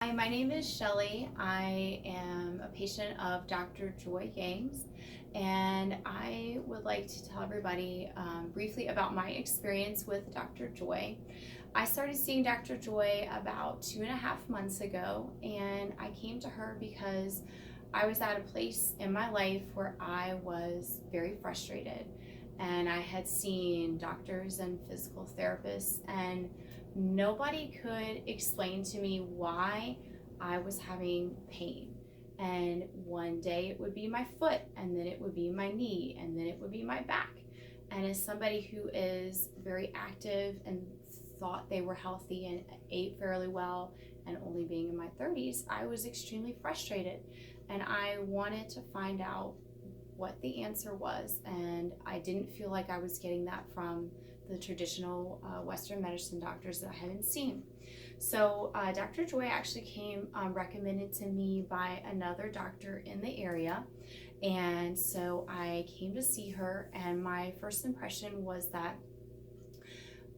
Hi, my name is Shelly. I am a patient of Dr. Joy Games, and I would like to tell everybody briefly about my experience with Dr. Joy. I started seeing Dr. Joy about 2.5 months ago, and I came to her because I was at a place in my life where I was very frustrated, and I had seen doctors and physical therapists, and nobody could explain to me why I was having pain. And one day it would be my foot, and then it would be my knee, and then it would be my back. And as somebody who is very active and thought they were healthy and ate fairly well, and only being in my 30s, I was extremely frustrated. And I wanted to find out what the answer was, and I didn't feel like I was getting that from the traditional Western medicine doctors that I hadn't seen. So Dr. Joy actually came recommended to me by another doctor in the area, and so I came to see her, and my first impression was that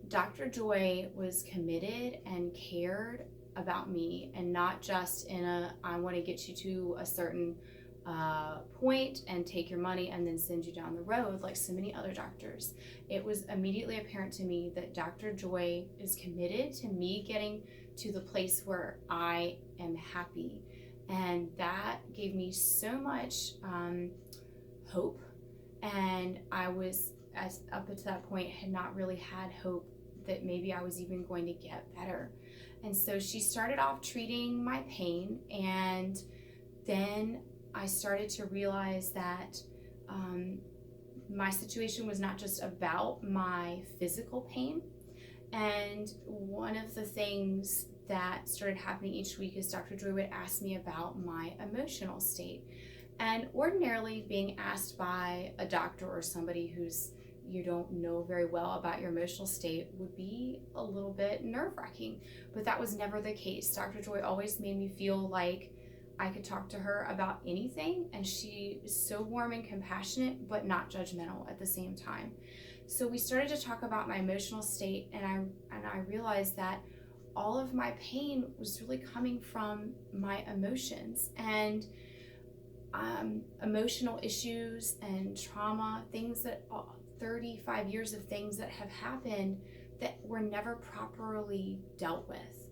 Dr. Joy was committed and cared about me, and not just in a I want to get you to a certain point and take your money and then send you down the road like so many other doctors. It was immediately apparent to me that Dr. Joy is committed to me getting to the place where I am happy, and that gave me so much hope. And I was, as up to that point, had not really had hope that maybe I was even going to get better. And so she started off treating my pain, and then I started to realize that my situation was not just about my physical pain. And one of the things that started happening each week is Dr. Druid would ask me about my emotional state. And ordinarily, being asked by a doctor or somebody who's you don't know very well about your emotional state would be a little bit nerve-wracking, but that was never the case. Dr. Joy always made me feel like I could talk to her about anything, and she is so warm and compassionate, but not judgmental at the same time. So we started to talk about my emotional state, and I realized that all of my pain was really coming from my emotions, and emotional issues and trauma, things that 35 years of things that have happened that were never properly dealt with.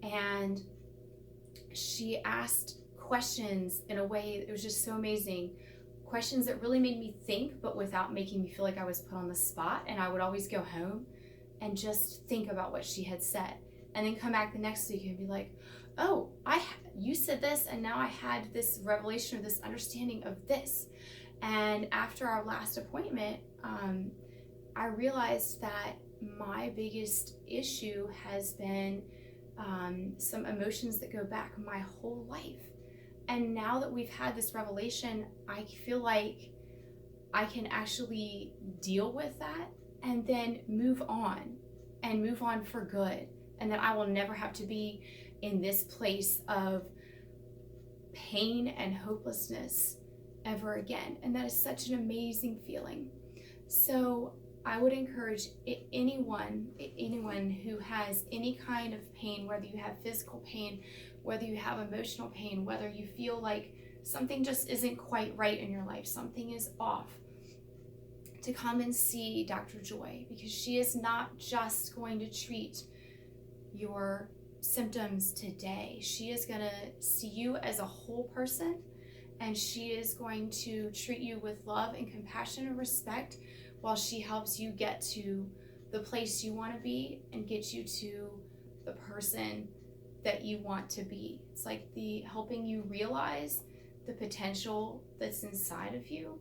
And she asked questions in a way that was just so amazing. Questions that really made me think, but without making me feel like I was put on the spot. And I would always go home and just think about what she had said, and then come back the next week and be like, oh, you said this, and now I had this revelation or this understanding of this. And after our last appointment, I realized that my biggest issue has been some emotions that go back my whole life. And now that we've had this revelation, I feel like I can actually deal with that and then move on, and move on for good. And that I will never have to be in this place of pain and hopelessness ever again. And that is such an amazing feeling. So I would encourage anyone who has any kind of pain, whether you have physical pain, whether you have emotional pain, whether you feel like something just isn't quite right in your life, something is off, to come and see Dr. Joy, because she is not just going to treat your symptoms today. She is going to see you as a whole person, and she is going to treat you with love and compassion and respect, while she helps you get to the place you want to be and get you to the person that you want to be. It's like helping you realize the potential that's inside of you.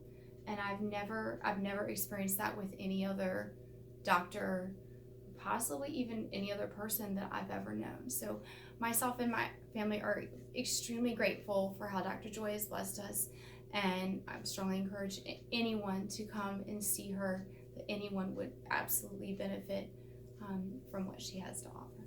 And I've never experienced that with any other doctor, possibly even any other person that I've ever known. So myself and my family are extremely grateful for how Dr. Joy has blessed us, and I strongly encourage anyone to come and see her, that anyone would absolutely benefit from what she has to offer.